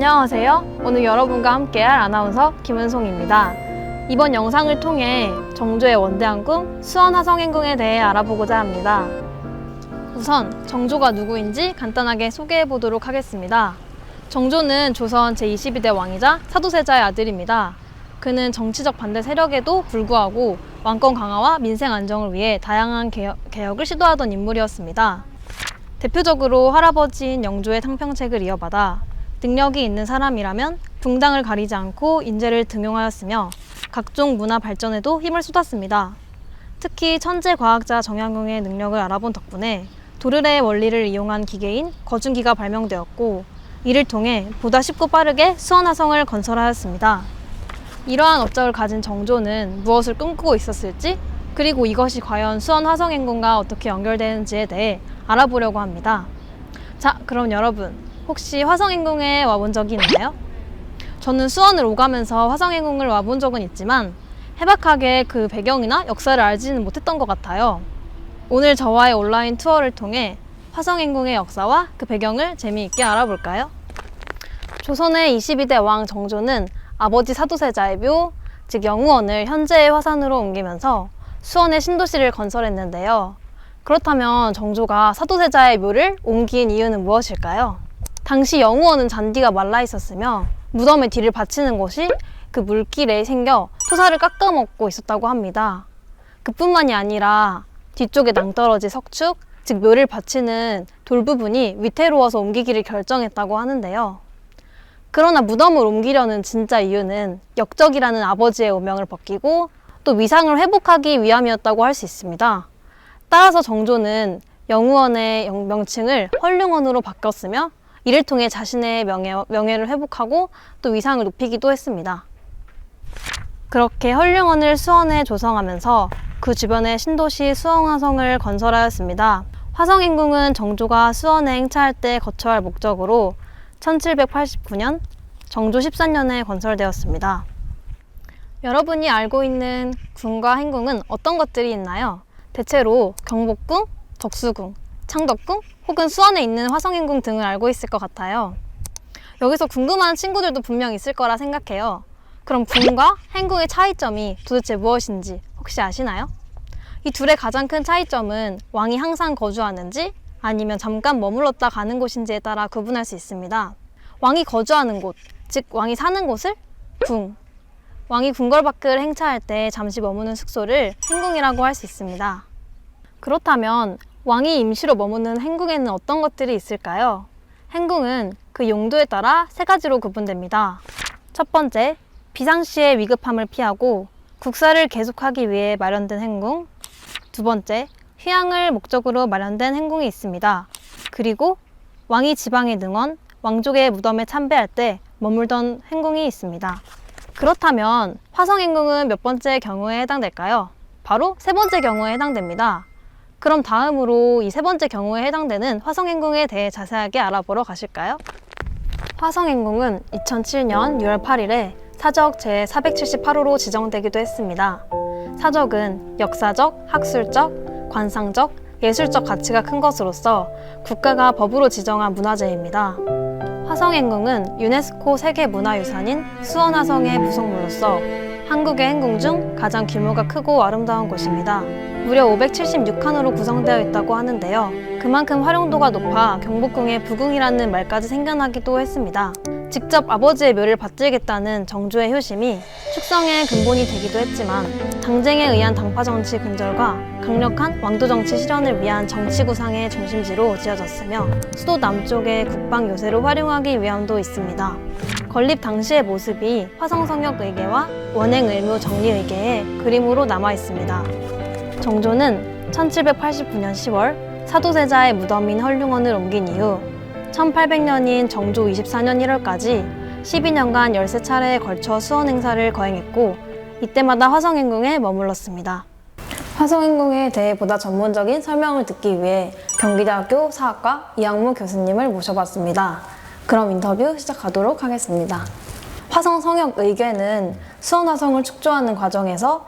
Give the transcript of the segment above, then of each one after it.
안녕하세요. 오늘 여러분과 함께할 아나운서 김은송입니다. 이번 영상을 통해 정조의 원대한 꿈 수원화성행궁에 대해 알아보고자 합니다. 우선 정조가 누구인지 간단하게 소개해 보도록 하겠습니다. 정조는 조선 제22대 왕이자 사도세자의 아들입니다. 그는 정치적 반대 세력에도 불구하고 왕권 강화와 민생 안정을 위해 다양한 개혁을 시도하던 인물이었습니다. 대표적으로 할아버지인 영조의 탕평책을 이어받아 능력이 있는 사람이라면 붕당을 가리지 않고 인재를 등용하였으며 각종 문화 발전에도 힘을 쏟았습니다. 특히 천재 과학자 정약용의 능력을 알아본 덕분에 도르래의 원리를 이용한 기계인 거중기가 발명되었고, 이를 통해 보다 쉽고 빠르게 수원화성을 건설하였습니다. 이러한 업적을 가진 정조는 무엇을 꿈꾸고 있었을지, 그리고 이것이 과연 수원화성행궁과 어떻게 연결되는지에 대해 알아보려고 합니다. 자, 그럼 여러분, 혹시 화성행궁에 와본 적이 있나요? 저는 수원을 오가면서 화성행궁을 와본 적은 있지만 해박하게 그 배경이나 역사를 알지는 못했던 것 같아요. 오늘 저와의 온라인 투어를 통해 화성행궁의 역사와 그 배경을 재미있게 알아볼까요? 조선의 22대 왕 정조는 아버지 사도세자의 묘, 즉 영우원을 현재의 화산으로 옮기면서 수원의 신도시를 건설했는데요. 그렇다면 정조가 사도세자의 묘를 옮긴 이유는 무엇일까요? 당시 영우원은 잔디가 말라 있었으며 무덤의 뒤를 받치는 곳이 그 물길에 생겨 토사를 깎아먹고 있었다고 합니다. 그뿐만이 아니라 뒤쪽에 낭떠러지 석축, 즉 묘를 받치는 돌 부분이 위태로워서 옮기기를 결정했다고 하는데요. 그러나 무덤을 옮기려는 진짜 이유는 역적이라는 아버지의 오명을 벗기고 또 위상을 회복하기 위함이었다고 할 수 있습니다. 따라서 정조는 영우원의 명칭을 헐륭원으로 바꿨으며 이를 통해 자신의 명예를 회복하고 또 위상을 높이기도 했습니다. 그렇게 헐륭원을 수원에 조성하면서 그 주변에 신도시 수원화성을 건설하였습니다. 화성행궁은 정조가 수원에 행차할 때 거쳐야 할 목적으로 1789년 정조 14년에 건설되었습니다. 여러분이 알고 있는 궁과 행궁은 어떤 것들이 있나요? 대체로 경복궁, 덕수궁, 창덕궁, 혹은 수원에 있는 화성행궁 등을 알고 있을 것 같아요. 여기서 궁금한 친구들도 분명 있을 거라 생각해요. 그럼 궁과 행궁의 차이점이 도대체 무엇인지 혹시 아시나요? 이 둘의 가장 큰 차이점은 왕이 항상 거주하는지 아니면 잠깐 머물렀다 가는 곳인지에 따라 구분할 수 있습니다. 왕이 거주하는 곳, 즉 왕이 사는 곳을 궁, 왕이 궁궐 밖을 행차할 때 잠시 머무는 숙소를 행궁이라고 할 수 있습니다. 그렇다면 왕이 임시로 머무는 행궁에는 어떤 것들이 있을까요? 행궁은 그 용도에 따라 세 가지로 구분됩니다. 첫 번째, 비상시의 위급함을 피하고 국사를 계속하기 위해 마련된 행궁. 두 번째, 휴양을 목적으로 마련된 행궁이 있습니다. 그리고 왕이 지방의 능원, 왕족의 무덤에 참배할 때 머물던 행궁이 있습니다. 그렇다면 화성행궁은 몇 번째 경우에 해당될까요? 바로 세 번째 경우에 해당됩니다. 그럼 다음으로 이 세 번째 경우에 해당되는 화성행궁에 대해 자세하게 알아보러 가실까요? 화성행궁은 2007년 6월 8일에 사적 제478호로 지정되기도 했습니다. 사적은 역사적, 학술적, 관상적, 예술적 가치가 큰 것으로서 국가가 법으로 지정한 문화재입니다. 화성행궁은 유네스코 세계문화유산인 수원화성의 부속물로서 한국의 행궁 중 가장 규모가 크고 아름다운 곳입니다. 무려 576칸으로 구성되어 있다고 하는데요. 그만큼 활용도가 높아 경복궁의 부궁이라는 말까지 생겨나기도 했습니다. 직접 아버지의 묘를 받들겠다는 정조의 효심이 축성의 근본이 되기도 했지만 당쟁에 의한 당파정치 근절과 강력한 왕도정치 실현을 위한 정치구상의 중심지로 지어졌으며 수도 남쪽의 국방 요새로 활용하기 위함도 있습니다. 건립 당시의 모습이 화성성역 의궤와 원행의무 정리의궤의 그림으로 남아 있습니다. 정조는 1789년 10월 사도세자의 무덤인 헐륭원을 옮긴 이후 1800년인 정조 24년 1월까지 12년간 13차례에 걸쳐 수원 행사를 거행했고 이때마다 화성행궁에 머물렀습니다. 화성행궁에 대해 보다 전문적인 설명을 듣기 위해 경기대학교 사학과 이학무 교수님을 모셔봤습니다. 그럼 인터뷰 시작하도록 하겠습니다. 화성성역의궤는 수원화성을 축조하는 과정에서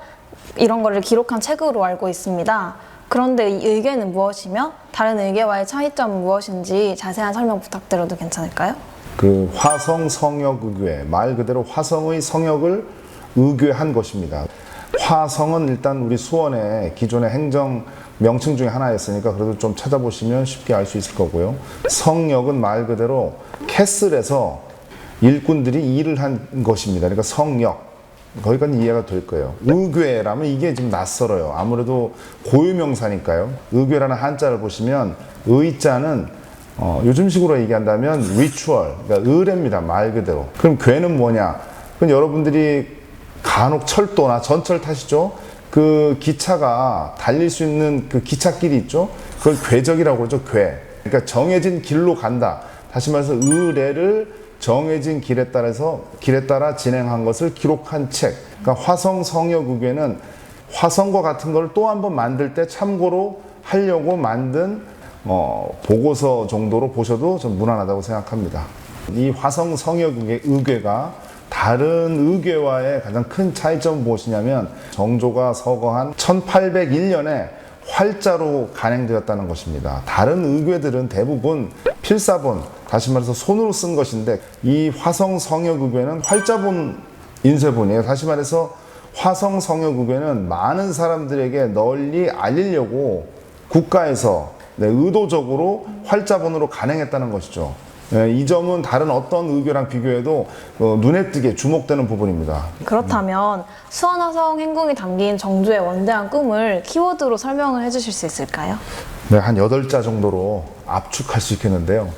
이런 거를 기록한 책으로 알고 있습니다. 그런데 이 의궤는 무엇이며 다른 의궤와의 차이점은 무엇인지 자세한 설명 부탁드려도 괜찮을까요? 그 화성 성역 의궤, 말 그대로 화성의 성역을 의궤한 것입니다. 화성은 일단 우리 수원의 기존의 행정 명칭 중에 하나였으니까 그래도 좀 찾아보시면 쉽게 알 수 있을 거고요. 성역은 말 그대로 캐슬에서 일꾼들이 일을 한 것입니다. 그러니까 성역. 거기까지 이해가 될 거예요. 의궤라면 이게 좀 낯설어요. 아무래도 고유명사니까요. 의궤라는 한자를 보시면 의자는 요즘식으로 얘기한다면 리추얼, 그러니까 의례입니다. 말 그대로. 그럼 궤는 뭐냐? 그럼 여러분들이 간혹 철도나 전철 타시죠? 그 기차가 달릴 수 있는 그 기찻길이 있죠? 그걸 궤적이라고 그러죠. 궤. 그러니까 정해진 길로 간다. 다시 말해서 의례를 정해진 길에 따라 진행한 것을 기록한 책. 그러니까 화성 성역 의궤는 화성과 같은 걸 또 한 번 만들 때 참고로 하려고 만든 보고서 정도로 보셔도 좀 무난하다고 생각합니다. 이 화성 성역 의궤가 다른 의궤와의 가장 큰 차이점은 무엇이냐면 정조가 서거한 1801년에 활자로 간행되었다는 것입니다. 다른 의궤들은 대부분 필사본, 다시 말해서 손으로 쓴 것인데 이 화성 성역 의궤는 활자본 인쇄본이에요. 다시 말해서 화성 성역 의궤는 많은 사람들에게 널리 알리려고 국가에서 의도적으로 활자본으로 간행했다는 것이죠. 이 점은 다른 어떤 의궤랑 비교해도 눈에 띄게 주목되는 부분입니다. 그렇다면 수원화성 행궁이 담긴 정조의 원대한 꿈을 키워드로 설명을 해주실 수 있을까요? 네, 한 8자 정도로 압축할 수 있겠는데요.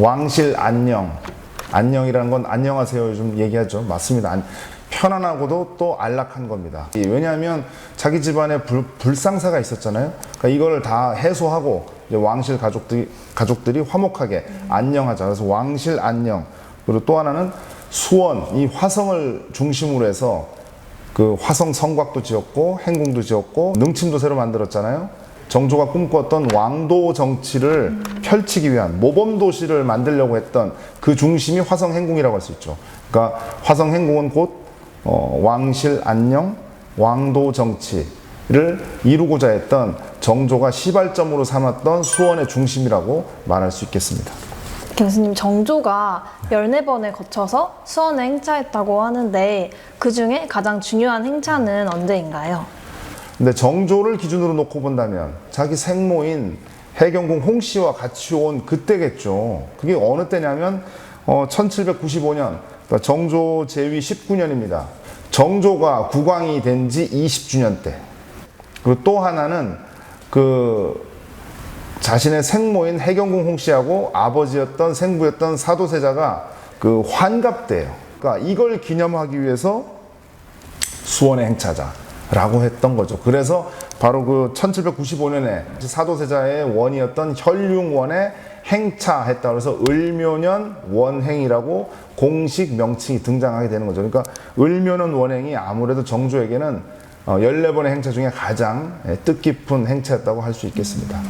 왕실 안녕. 안녕이라는 건 안녕하세요 요즘 얘기하죠. 맞습니다. 편안하고도 또 안락한 겁니다. 왜냐하면 자기 집안에 불상사가 있었잖아요. 그러니까 이걸 다 해소하고 이제 왕실 가족들이 화목하게 안녕하자. 그래서 왕실 안녕. 그리고 또 하나는 수원, 이 화성을 중심으로 해서 그 화성 성곽도 지었고 행궁도 지었고 능침도 새로 만들었잖아요. 정조가 꿈꿨던 왕도 정치를 펼치기 위한 모범도시를 만들려고 했던 그 중심이 화성 행궁이라고 할 수 있죠. 그러니까 화성 행궁은 곧 왕실 안녕, 왕도 정치를 이루고자 했던 정조가 시발점으로 삼았던 수원의 중심이라고 말할 수 있겠습니다. 교수님, 정조가 14번에 거쳐서 수원에 행차했다고 하는데 그 중에 가장 중요한 행차는 언제인가요? 근데 정조를 기준으로 놓고 본다면 자기 생모인 해경궁 홍씨와 같이 온 그때겠죠. 그게 어느 때냐면 1795년, 그러니까 정조 제위 19년입니다. 정조가 국왕이 된 지 20주년 때. 그리고 또 하나는 그 자신의 생모인 해경궁 홍씨하고 아버지였던 생부였던 사도세자가 그 환갑 때예요. 그러니까 이걸 기념하기 위해서 수원에 행차자라고 했던 거죠. 그래서 바로 그 1795년에 사도세자의 원이었던 혈융원에 행차했다. 그래서 을묘년 원행이라고 공식 명칭이 등장하게 되는 거죠. 그러니까 을묘년 원행이 아무래도 정조에게는 14번의 행차 중에 가장 뜻깊은 행차였다고 할 수 있겠습니다.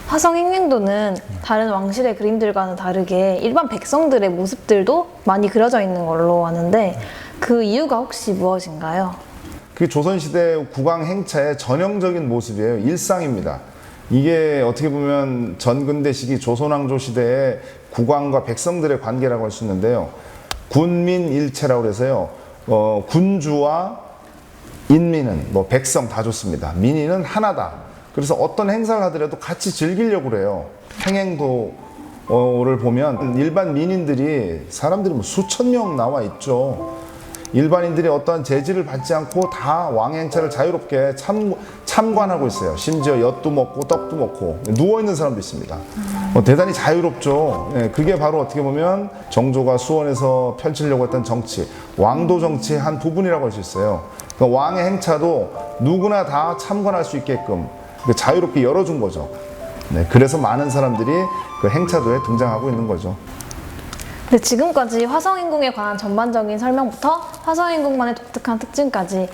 화성 행궁도는 다른 왕실의 그림들과는 다르게 일반 백성들의 모습들도 많이 그려져 있는 걸로 아는데 그 이유가 혹시 무엇인가요? 그게 조선시대 국왕 행차의 전형적인 모습이에요. 일상입니다. 이게 어떻게 보면 전근대 시기 조선왕조 시대의 국왕과 백성들의 관계라고 할 수 있는데요. 군민일체라고 해서요. 군주와 인민은 뭐 백성 다 좋습니다. 민의는 하나다. 그래서 어떤 행사를 하더라도 같이 즐기려고 그래요. 행행도를 보면 일반 민인들이 사람들이 뭐 수천 명 나와 있죠. 일반인들이 어떠한 제지를 받지 않고 다 왕의 행차를 자유롭게 참관하고 있어요. 심지어 엿도 먹고 떡도 먹고 누워있는 사람도 있습니다. 대단히 자유롭죠. 그게 바로 어떻게 보면 정조가 수원에서 펼치려고 했던 정치, 왕도 정치의 한 부분이라고 할 수 있어요. 그러니까 왕의 행차도 누구나 다 참관할 수 있게끔 자유롭게 열어준 거죠. 그래서 많은 사람들이 그 행차도에 등장하고 있는 거죠. 네, 지금까지 화성행궁에 관한 전반적인 설명부터 화성행궁만의 독특한 특징까지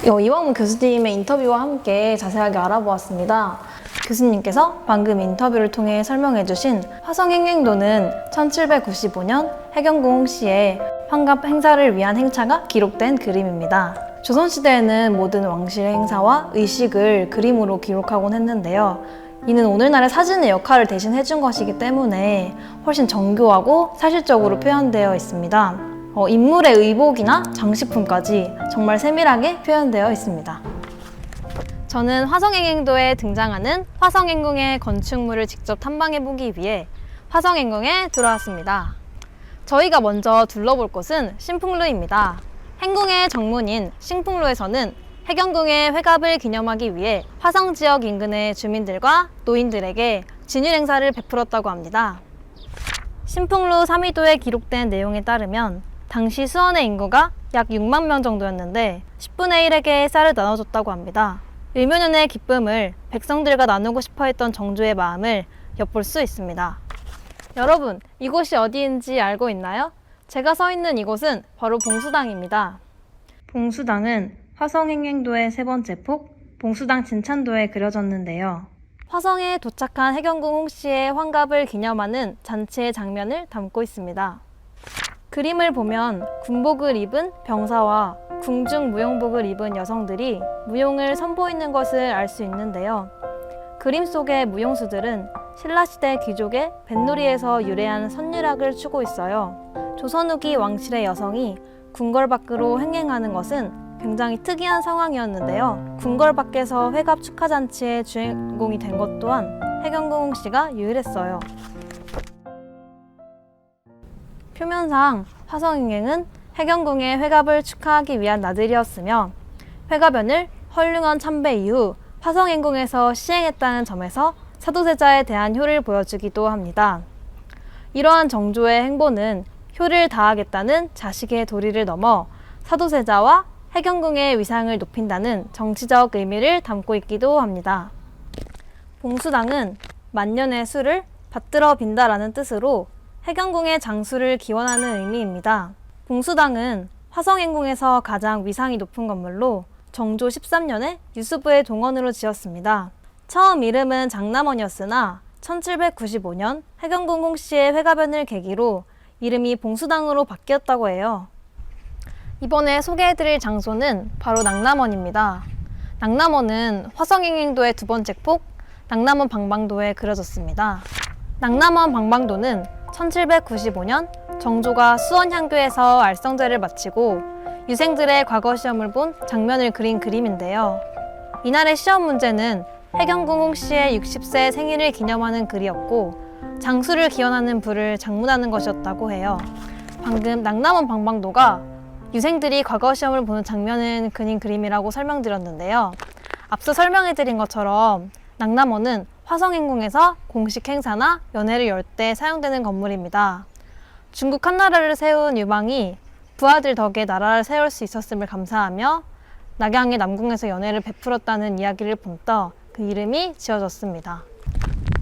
이왕문 교수님의 인터뷰와 함께 자세하게 알아보았습니다. 교수님께서 방금 인터뷰를 통해 설명해주신 화성행궁도는 1795년 해경궁 홍씨의 환갑 행사를 위한 행차가 기록된 그림입니다. 조선시대에는 모든 왕실의 행사와 의식을 그림으로 기록하곤 했는데요. 이는 오늘날의 사진의 역할을 대신 해준 것이기 때문에 훨씬 정교하고 사실적으로 표현되어 있습니다. 인물의 의복이나 장식품까지 정말 세밀하게 표현되어 있습니다. 저는 화성행궁도에 등장하는 화성행궁의 건축물을 직접 탐방해보기 위해 화성행궁에 들어왔습니다. 저희가 먼저 둘러볼 곳은 신풍루입니다. 행궁의 정문인 신풍루에서는 해경궁의 회갑을 기념하기 위해 화성 지역 인근의 주민들과 노인들에게 진율 행사를 베풀었다고 합니다. 신풍루 3위도에 기록된 내용에 따르면 당시 수원의 인구가 약 6만 명 정도였는데 10분의 1에게 쌀을 나눠줬다고 합니다. 일묘년의 기쁨을 백성들과 나누고 싶어 했던 정조의 마음을 엿볼 수 있습니다. 여러분, 이곳이 어디인지 알고 있나요? 제가 서 있는 이곳은 바로 봉수당입니다. 봉수당은 화성행궁도의 세 번째 폭, 봉수당 진찬도에 그려졌는데요. 화성에 도착한 해경궁 홍씨의 환갑을 기념하는 잔치의 장면을 담고 있습니다. 그림을 보면 군복을 입은 병사와 궁중 무용복을 입은 여성들이 무용을 선보이는 것을 알 수 있는데요. 그림 속의 무용수들은 신라시대 귀족의 뱃놀이에서 유래한 선율악을 추고 있어요. 조선 후기 왕실의 여성이 궁궐 밖으로 행행하는 것은 굉장히 특이한 상황이었는데요. 궁궐 밖에서 회갑 축하잔치의 주인공이 된 것 또한 해경궁 홍씨가 유일했어요. 표면상 화성행궁은 해경궁의 회갑을 축하하기 위한 나들이였으며 회갑연을 헐륭한 참배 이후 화성행궁에서 시행했다는 점에서 사도세자에 대한 효를 보여주기도 합니다. 이러한 정조의 행보는 효를 다하겠다는 자식의 도리를 넘어 사도세자와 해경궁의 위상을 높인다는 정치적 의미를 담고 있기도 합니다. 봉수당은 만년의 수를 받들어 빈다라는 뜻으로 해경궁의 장수를 기원하는 의미입니다. 봉수당은 화성행궁에서 가장 위상이 높은 건물로 정조 13년에 유수부의 동원으로 지었습니다. 처음 이름은 장남원이었으나 1795년 해경궁 홍씨의 회갑연을 계기로 이름이 봉수당으로 바뀌었다고 해요. 이번에 소개해드릴 장소는 바로 낙남원입니다. 낙남원은 화성행궁도의 두 번째 폭, 낙남원 방방도에 그려졌습니다. 낙남원 방방도는 1795년 정조가 수원향교에서 알성제를 마치고 유생들의 과거 시험을 본 장면을 그린 그림인데요. 이날의 시험 문제는 해경궁 홍씨의 60세 생일을 기념하는 글이었고 장수를 기원하는 불을 장문하는 것이었다고 해요. 방금 낙남원 방방도가 유생들이 과거 시험을 보는 장면을 그린 그림이라고 설명드렸는데요. 앞서 설명해드린 것처럼 낙남원은 화성행궁에서 공식 행사나 연회를 열 때 사용되는 건물입니다. 중국 한나라를 세운 유망이 부하들 덕에 나라를 세울 수 있었음을 감사하며 낙양의 남궁에서 연회를 베풀었다는 이야기를 본떠 그 이름이 지어졌습니다.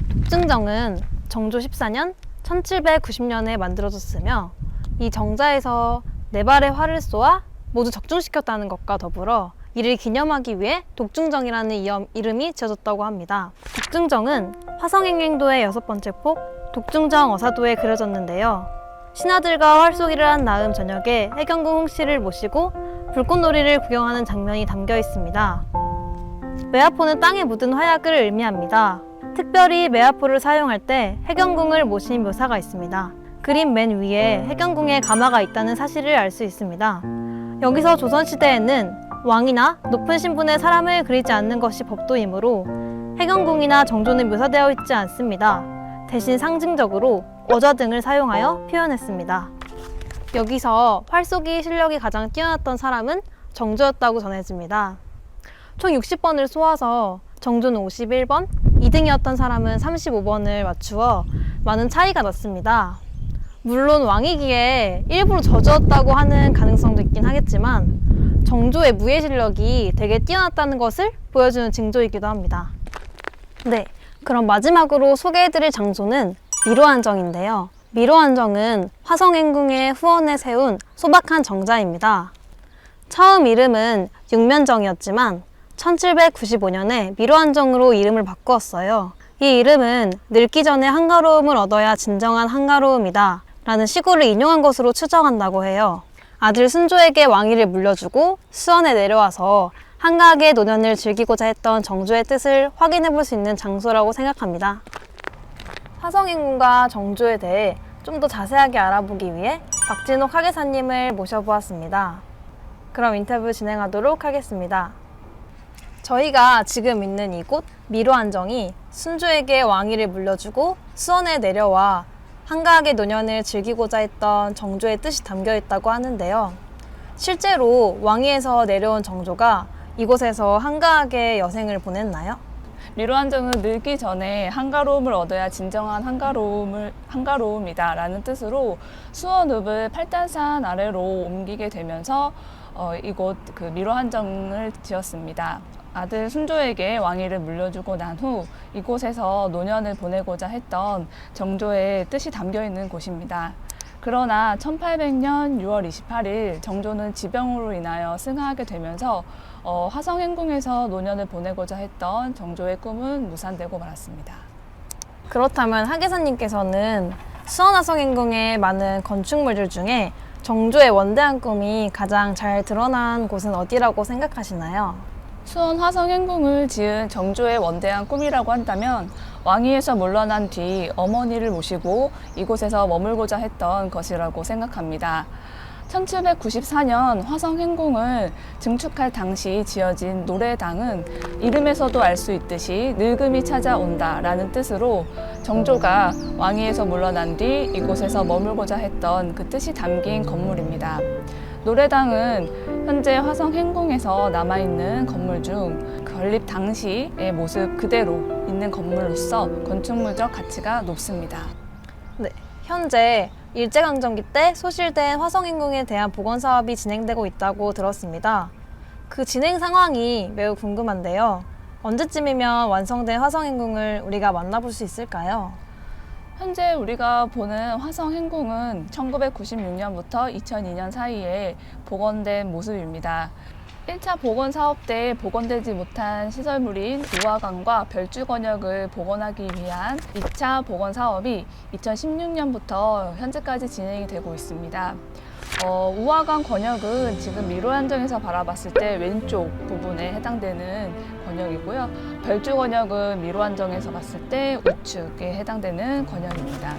독증정은 정조 14년 1790년에 만들어졌으며 이 정자에서 네 발의 활을 쏘아 모두 적중시켰다는 것과 더불어 이를 기념하기 위해 독중정이라는 이름이 지어졌다고 합니다. 독중정은 화성행궁도의 여섯 번째 폭 독중정 어사도에 그려졌는데요. 신하들과 활쏘기를 한 다음 저녁에 해경궁 홍씨를 모시고 불꽃놀이를 구경하는 장면이 담겨 있습니다. 매화포는 땅에 묻은 화약을 의미합니다. 특별히 매화포를 사용할 때 해경궁을 모신 묘사가 있습니다. 그림 맨 위에 해경궁에 가마가 있다는 사실을 알 수 있습니다. 여기서 조선시대에는 왕이나 높은 신분의 사람을 그리지 않는 것이 법도이므로 해경궁이나 정조는 묘사되어 있지 않습니다. 대신 상징적으로 어좌 등을 사용하여 표현했습니다. 여기서 활쏘기 실력이 가장 뛰어났던 사람은 정조였다고 전해집니다. 총 60번을 쏘아서 정조는 51번, 2등이었던 사람은 35번을 맞추어 많은 차이가 났습니다. 물론 왕이기에 일부러 져주었다고 하는 가능성도 있긴 하겠지만 정조의 무예 실력이 되게 뛰어났다는 것을 보여주는 징조이기도 합니다. 네, 그럼 마지막으로 소개해드릴 장소는 미로안정인데요. 미로안정은 화성행궁의 후원에 세운 소박한 정자입니다. 처음 이름은 육면정이었지만 1795년에 미로안정으로 이름을 바꾸었어요. 이 이름은 늙기 전에 한가로움을 얻어야 진정한 한가로움이다 라는 시구를 인용한 것으로 추정한다고 해요. 아들 순조에게 왕위를 물려주고 수원에 내려와서 한가하게 노년을 즐기고자 했던 정조의 뜻을 확인해 볼 수 있는 장소라고 생각합니다. 화성인궁과 정조에 대해 좀 더 자세하게 알아보기 위해 박진옥 학예사님을 모셔보았습니다. 그럼 인터뷰 진행하도록 하겠습니다. 저희가 지금 있는 이곳 미로안정이 순조에게 왕위를 물려주고 수원에 내려와 한가하게 노년을 즐기고자 했던 정조의 뜻이 담겨 있다고 하는데요. 실제로 왕위에서 내려온 정조가 이곳에서 한가하게 여생을 보냈나요? 미로안정은 늙기 전에 한가로움을 얻어야 진정한 한가로움이다 라는 뜻으로 수원읍을 팔단산 아래로 옮기게 되면서 이곳 미로안정을 지었습니다. 아들 순조에게 왕위를 물려주고 난 후 이곳에서 노년을 보내고자 했던 정조의 뜻이 담겨 있는 곳입니다. 그러나 1800년 6월 28일 정조는 지병으로 인하여 승하하게 되면서 화성행궁에서 노년을 보내고자 했던 정조의 꿈은 무산되고 말았습니다. 그렇다면 학예사님께서는 수원화성행궁의 많은 건축물들 중에 정조의 원대한 꿈이 가장 잘 드러난 곳은 어디라고 생각하시나요? 수원 화성행궁을 지은 정조의 원대한 꿈이라고 한다면 왕위에서 물러난 뒤 어머니를 모시고 이곳에서 머물고자 했던 것이라고 생각합니다. 1794년 화성행궁을 증축할 당시 지어진 노래당은 이름에서도 알 수 있듯이 늙음이 찾아온다 라는 뜻으로 정조가 왕위에서 물러난 뒤 이곳에서 머물고자 했던 그 뜻이 담긴 건물입니다. 노래당은 현재 화성행궁에서 남아있는 건물 중 건립 당시의 모습 그대로 있는 건물로서 건축물적 가치가 높습니다. 네, 현재 일제강점기 때 소실된 화성행궁에 대한 복원 사업이 진행되고 있다고 들었습니다. 그 진행 상황이 매우 궁금한데요. 언제쯤이면 완성된 화성행궁을 우리가 만나볼 수 있을까요? 현재 우리가 보는 화성행궁은 1996년부터 2002년 사이에 복원된 모습입니다. 1차 복원 사업 때 복원되지 못한 시설물인 우화관과 별주건역을 복원하기 위한 2차 복원 사업이 2016년부터 현재까지 진행이 되고 있습니다. 우화관 건역은 지금 미로안정에서 바라봤을 때 왼쪽 부분에 해당되는 건역이고요. 별주 건역은 미로안정에서 봤을 때 우측에 해당되는 건역입니다.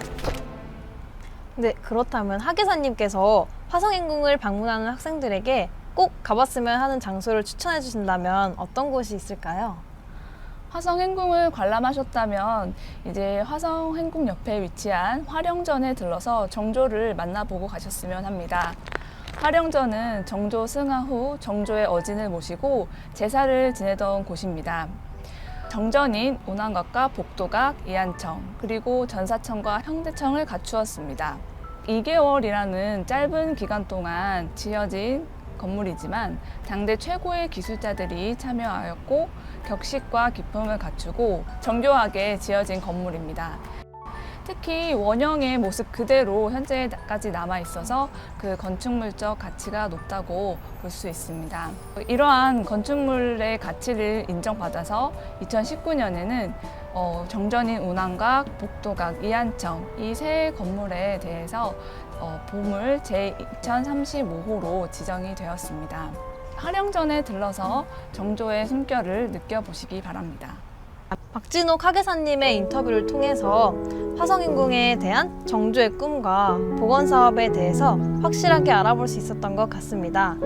네, 그렇다면 학예사님께서 화성행궁을 방문하는 학생들에게 꼭 가봤으면 하는 장소를 추천해 주신다면 어떤 곳이 있을까요? 화성행궁을 관람하셨다면 이제 화성행궁 옆에 위치한 화령전에 들러서 정조를 만나보고 가셨으면 합니다. 화령전은 정조 승하 후 정조의 어진을 모시고 제사를 지내던 곳입니다. 정전인 운항각과 복도각, 이안청, 그리고 전사청과 형제청을 갖추었습니다. 2개월이라는 짧은 기간 동안 지어진 건물이지만 당대 최고의 기술자들이 참여하였고 격식과 기품을 갖추고 정교하게 지어진 건물입니다. 특히 원형의 모습 그대로 현재까지 남아 있어서 그 건축물적 가치가 높다고 볼 수 있습니다. 이러한 건축물의 가치를 인정받아서 2019년에는 정전인 운항각, 복도각, 이안청 이 세 건물에 대해서 보물 제2035호로 지정이 되었습니다. 화령전에 들러서 정조의 숨결을 느껴보시기 바랍니다. 박진옥 학예사님의 인터뷰를 통해서 화성행궁에 대한 정조의 꿈과 복원 사업에 대해서 확실하게 알아볼 수 있었던 것 같습니다.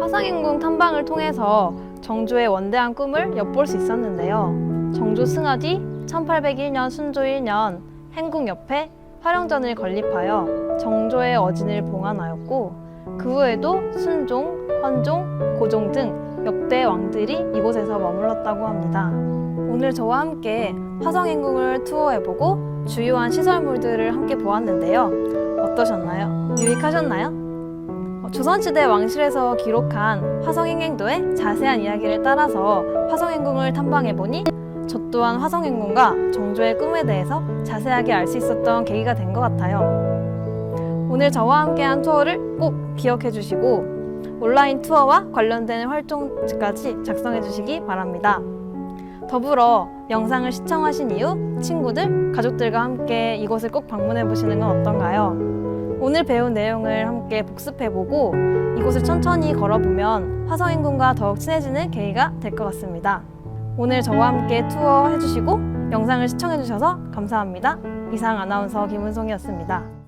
화성행궁 탐방을 통해서 정조의 원대한 꿈을 엿볼 수 있었는데요. 정조 승하 뒤 1801년 순조 1년 행궁 옆에 화령전을 건립하여 정조의 어진을 봉안하였고 그 후에도 순종, 헌종, 고종 등 역대 왕들이 이곳에서 머물렀다고 합니다. 오늘 저와 함께 화성행궁을 투어해보고 주요한 시설물들을 함께 보았는데요. 어떠셨나요? 유익하셨나요? 조선시대 왕실에서 기록한 화성행행도의 자세한 이야기를 따라서 화성행궁을 탐방해보니 저 또한 화성행궁과 정조의 꿈에 대해서 자세하게 알 수 있었던 계기가 된 것 같아요. 오늘 저와 함께한 투어를 꼭 기억해 주시고 온라인 투어와 관련된 활동지까지 작성해 주시기 바랍니다. 더불어 영상을 시청하신 이후 친구들, 가족들과 함께 이곳을 꼭 방문해 보시는 건 어떤가요? 오늘 배운 내용을 함께 복습해보고 이곳을 천천히 걸어보면 화성인군과 더욱 친해지는 계기가 될 것 같습니다. 오늘 저와 함께 투어 해주시고 영상을 시청해주셔서 감사합니다. 이상 아나운서 김은송이었습니다.